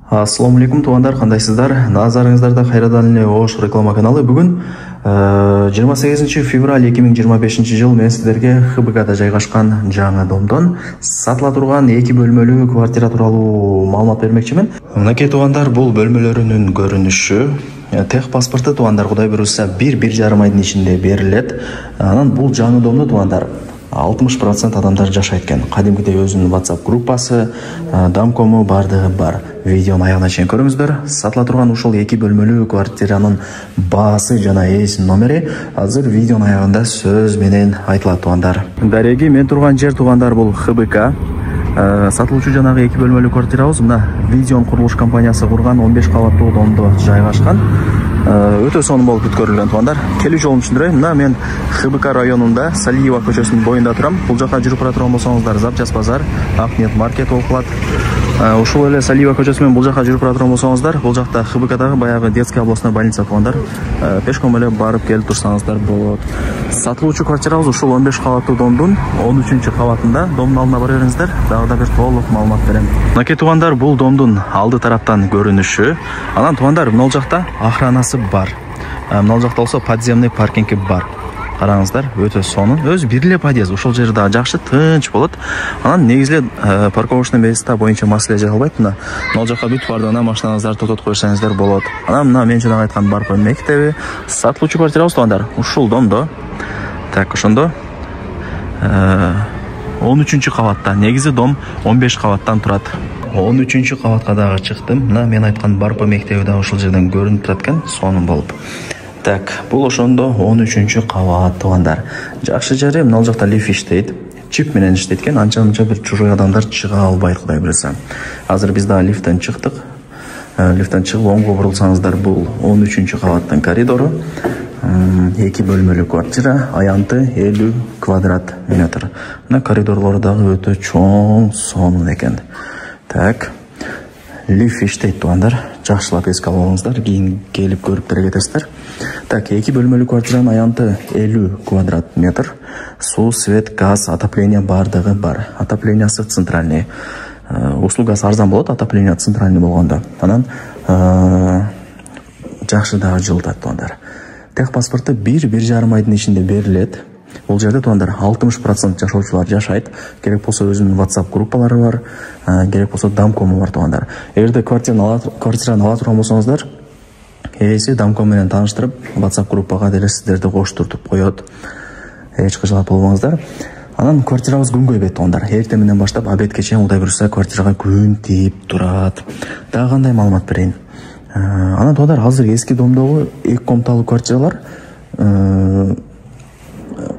Ассаламу алейкум туугандар, кандайсыздар? Назарыңыздарда кайрадан эле Ош реклама каналы. Бүгүн 28 февраль 2025 жыл мен сиздерге ХБКда жайгашкан жаңы домдон сатыла турган 2 бөлмөлүү квартира тууралуу маалымат бермекчимин. Мынакей туугандар, бул бөлмөлөрүнүн көрүнүшү, тех паспорту туугандар Кудай буйруса 1-1,5 айдын ичинде берилет. Анан бул жаңы домду туугандар 60% адамдар жашайт экен. Кадимкидей өзүнүн WhatsApp группасы, дамкому бардыгы бар. Видеонун аягына чейин көрүңүздөр. Сатыла турган ушул 2 бөлмөлүү квартиранын баасы жана ээсинин номери азыр видеонун аягында сөз менен айтылат туугандар. Дареги, мен турган жер туугандар бул ХБК. Сатылуучу жанагы 2 бөлмөлүү квартирабыз мына Vision курулуш компаниясы курган 15 кабаттуу домдо жайгашкан. Өтө сонун болуп өткөрүлгөн туугандар. Келүү жолун түшүндүрөйм. Мына мен ХБК районунда Салиева көчөсүнүн боюнда турам. Бул жака жүрүп бара турган болсоңуздар, Запчас базар, Акниет маркет болуп калат. Ушул эле Салиева көчөсү менен бул жака жүрүп бара турган болсоңуздар, бул жакта ХБКдагы баягы детский областной больница туугандар. Пешком эле барып келип турсаңыздар болот. Сатылуучу квартирабыз ушул 15 кабаттуу домдун 13 кабатында. Домдун алдына бара бериңиздер, дагы да бир толук маалымат берем. Мынакей туугандар, бул домдун алды тараптан көрүнүшү. Анан туугандар, мына жакта охранасы бар. Мына жакта болсо подземный паркинги бар. Караңыздар, өтө сонун. Өз бир эле подъезд, ошол жер дагы жакшы, тынч болот. Анан негизи парковочный места боюнча маселе жайылбайт. Мына жака бүт бардыгына машинаңыздарды тототуп койсоңуздар болот. Анан мына мен жана айткан барпа мектеби, сатылуучу квартирабыз туугандар ушул домдо. Так, ошондо 13 кабатта. Негизи дом 15 кабаттан турат. 13 кабатка дагы чыктым. Мына мен айткан барпа мектеби да ошол жерден көрүнүп турат экен, сонун болуп. Так, бул ошондо 13 кабат туугандар. Жакшы жери мына жакта лифт иштейт. Чип менен иштейт экен, анча-мынча бир чужой адамдар чыга албайт, Кудай буйруса. Азыр биз дагы лифттен чыктык. Лифттен чыгып оңго бурулсаңыздар, бул 13 кабаттын коридору. 2 бөлмөлүү квартира, аянты 50 квадрат метр. Мына коридорлору дагы өтө чоң, сонун экен. Так, лифт иштейт туугандар. Жакшылап эске алыңыздар, кийин келип көрүп бере кетесиздер. Так, 2 бөлмөлүү квартиранын аянты 50 квадрат метр. Суу, свет, газ, отопление бардыгы бар. Отоплениясы центральный. Услугасы арзан болот, отопление центральный болгондо. Анан жакшы дагы жылытат туугандар. Тех паспорту 1-1,5 айдын ичинде берилет. Бул жерде туугандар 60% жашоочулар жашайт. Керек болсо өзүнүн WhatsApp группалары бар, керек болсо дамкому бар туугандар. Эгерде квартираны ала турган болсоңуздар, ээси дамком менен тааныштырып, WhatsApp группага деле сиздерди коштуртуп коет. Эч кыжалат болбоңуздар. Анан квартирабыз күнгөй бет туугандар. Эртең менен баштап обедке чейин Кудай буйруса квартирага күн тиип турат. Дагы кандай маалымат берейин? Анан туугандар, азыр эски домдогу 2 комнаталуу квартиралар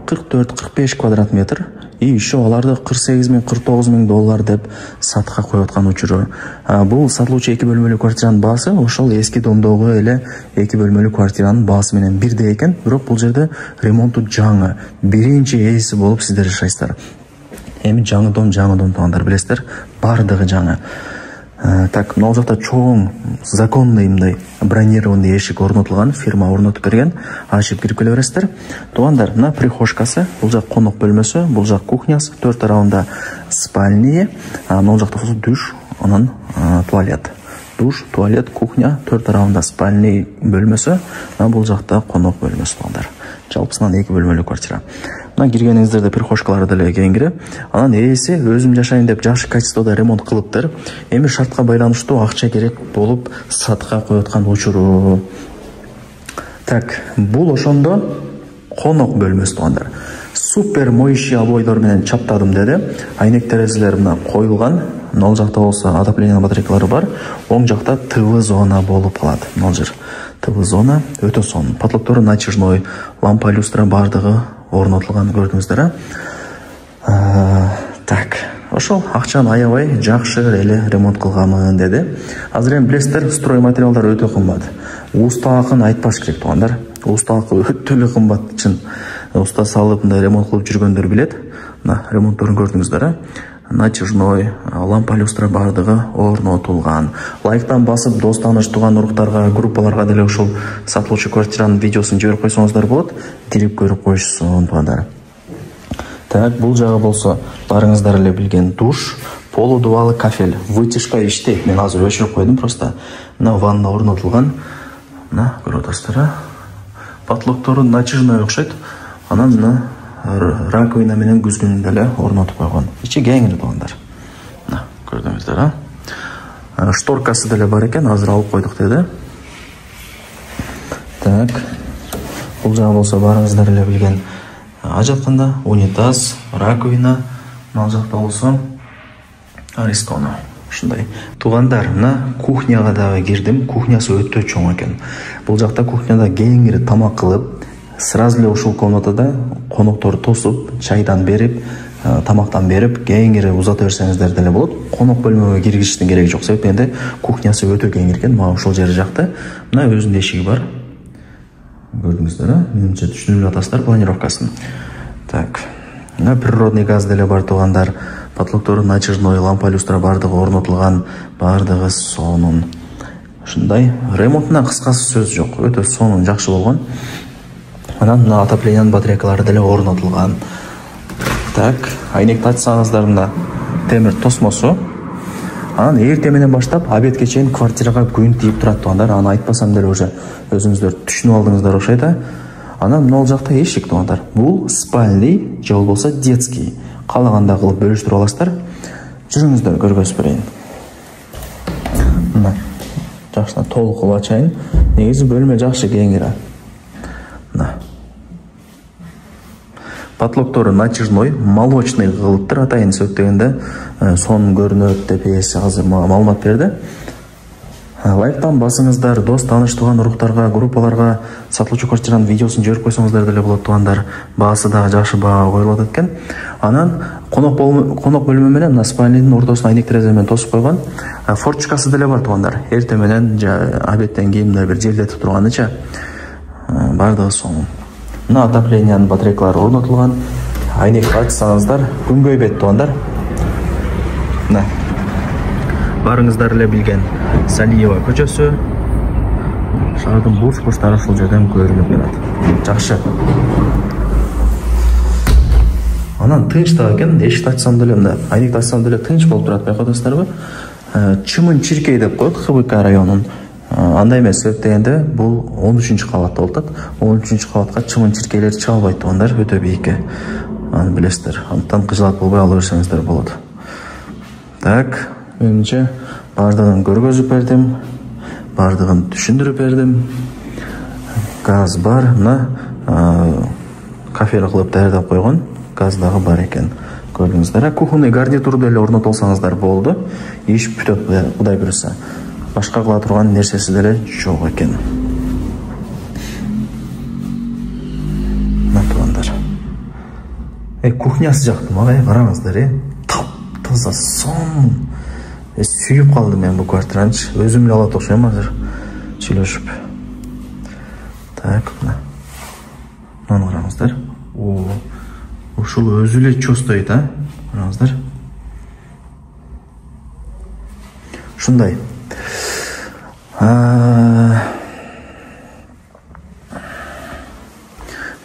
44-45 квадрат метр. И еще аларды 48-49 миң доллар деп сатка коюп аткан учуру. Бул сатылуучу 2 бөлмөлүү квартиранын баасы ошол эски домдогу эле 2 бөлмөлүү квартиранын баасы менен бирдей экен. Бирок бул жерде ремонту жаңы, биринчи ээси болуп сиздер жашайсыздар. Эми жаңы дом туугандар, билесиздер, бардыгы жаңы. Так, мына жакта чоң законный мындай бронированный эшик орнотулган, фирма орнотуп берген. Ачып кирип келе бересиздер. Туугандар, мына прихожкасы, бул жак конок бөлмөсү, бул жак кухнясы, 4 тарабында спальня, мына жакта душ, анан туалет. Душ, туалет, кухня, 4 тарабында спальня бөлмөсү, бул жакта конок бөлмөсү туугандар. Жалпысынан 2 бөлмөлүү квартира. Мына киргениңиздерде прихожкалары деле кеңири. Анан ээси өзүм жашайын деп жакшы качествода ремонт кылыптыр. Эми шартка байланыштуу акча керек болуп сатка коюткан учуру. Так, бул ошондо конок бөлмөсү туугандар. Супер моющий обойлор менен чаптадым деди. Айнек терезелер мына коюлган. Мына жакта болсо отопление батарейкалары бар. Оң жакта ТВ зона болуп калат. Мына жер ТВ зона өтө сонун. Потолоктору натяжной, лампа люстра бардыгы орнотулган, көрдүңүздөр. Так, ошол акчаны аябай жакшы эле ремонт кылганмын деди. Азыр эми билесиздер, строй материалдар өтө кымбат. Уста акын айтпаш керек туугандар. Уста акы өтө эле кымбат, чын. Уста салып мындай ремонт кылып жүргөндөр билет. Мына ремонтторун көрдүңүздөр. Натяжной, лампа люстра бардыгы орнотулган. Лайктан басып, дос тааныш туган уруктарга, группаларга деле ушул сатылуучу квартиранын видеосун жиберип койсоңуздар болот. Кирип көрүп коюшсун туугандар. Так, бул жагы болсо барыңыздар эле билген душ, полудубалы кафель. Вытяжка иштейт. Мен азыр өчүрүп койдум просто. Мына ванна орнотулган. Мына көрүп атасыздар. Потолоктору натяжной окшойт. Анан мына раковина менен күзгүнүн деле орнотуп койгон. Ичи кеңири туугандар. Мына көрдүңүздөр, шторкасы деле бар экен, азыр алып койдук деди. Так. Бул жагы болсо барыңыздар эле билген. Ажатканда унитаз, раковина, мына жакта болсо Аристоно. Ушундай. Туугандар, мына кухняга дагы кирдим. Кухнясы өтө чоң экен. Бул жакта кухняда кеңири тамак кылып, сразу эле ушул комнатада конокторду тосуп, чайдан берип, тамактан берип, кеңири узата берсеңиздер деле болот. Конок бөлмөгө киргиштин кереги жок, себеби менде кухнясы өтө кең экен. Мага ушул жери жакты. Мына өзүнүн эшиги бар. Көрдүңүздөр, менимче түшүнүп атасыздар планировкасын. Так. Мына природный газ деле бар туугандар. Потолоктору натяжной, лампа люстра бардыгы орнотулган, бардыгы сонун. Ушундай ремонтуна кыскасы сөз жок. Өтө сонун, жакшы болгон. Анан мына отоплениянын батарейкалары деле орнотулган. Так, айнекти ачсаңыздар, мына темир тосмосу. Анан эртең менен баштап обедке чейин квартирага күн тийип турат туугандар. Аны айтпасам деле уже өзүңүздөр түшүнүп алдыңыздар окшойт. Анан мына жакта эшик туугандар. Бул спальный же болбосо детский. Каалагандай кылып бөлүштүрүп аласыздар. Жүрүңүздөр көргөзүп берейин. Мына жакшына толук кылып ачайын. Негизи бөлмө жакшы кеңири. Мына потолоктору натяжной, молочный кылыптыр атайын сөттөгөндө сонун көрүнөт деп ээси азыр мага маалымат берди. Лайктан басыңыздар, дос, тааныш, тууган уруктарга, группаларга сатылуучу квартиранын видеосун жиберип койсоңуздар деле болот туугандар. Баасы дагы жакшы баага коюлат экен. Анан конок бөлмө менен мына спальныйдын ортосуна айнек терезе менен тосуп койгон. Форточкасы деле бар туугандар. Эртең менен обедтен кийин мындай бир желдетип турганыча бардыгы сонун. Мына отоплениянын батарейкалары орнотулган. Айнекти ачсаңыздар, күн көйбөйт туугандар. Мына барыңыздар эле билген Салиева көчөсү. Шаардын бурч-бурчтары ушул жерден көрүнүп турат. Жакшы. Анан тынч да экен, эшикти ачсам деле, мына айнекти ачсам деле тынч болуп турат, байкадыңыздарбы? Чымын-чиркей деп коет ХБК районунун. Андай эмес, себеп дегенде бул 13-кабатта болуп атат. 13-кабатка чымын-чиркейлер чыга албайт туугандар, өтө бийикке. Аны билесиздер. Антан кыжалат болбой ала берсеңиздер болот. Так, менимче бардыгын көргөзүп бердим. Бардыгын түшүндүрүп бердим. Газ бар, мына кафе кылып даярдап койгон. Газ дагы бар экен. Көрдүңүздөр. Кухонный гарнитур деле орнотулсаңыздар болду. Иш бүтөт, Кудай буйруса. Башка кыла турган нерсеси деле жок экен. Мына туугандар. Кухнясы жакты мага, караңыздар, Таза, сонун. Сүйүп калдым мен бул квартиранчы. Өзүм эле алат окшойм азыр сүйлөшүп. Так, мына. Мына караңыздар. Ушул өзү эле чөстөйт, Караңыздар. Ушундай.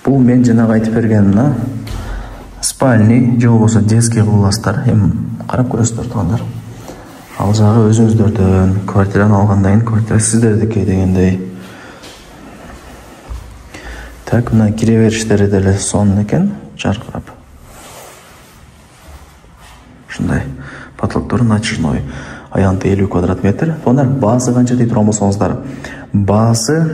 Бул мен жанагы айтып берген спальный же болбосо детский кыласыздар. Эми карап көрөсүздөр туугандар. Ал жагы өзүңүздөрдөн квартираны алгандан кийин квартира сиздердики дегендей. Так, мына кире бериштери деле сонун экен, жаркырап. Ушундай. Потолоктору натяжной. Аянты 50 квадрат метр. Туугандар, баасы канча дей турган болсоңуздар, баасы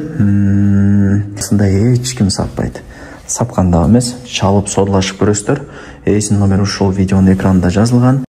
эч ким сатпайт. Саткан да эмес, чалып содулашып көрөсүздөр. Эйсин номер ушул видеонун экранында жазылган.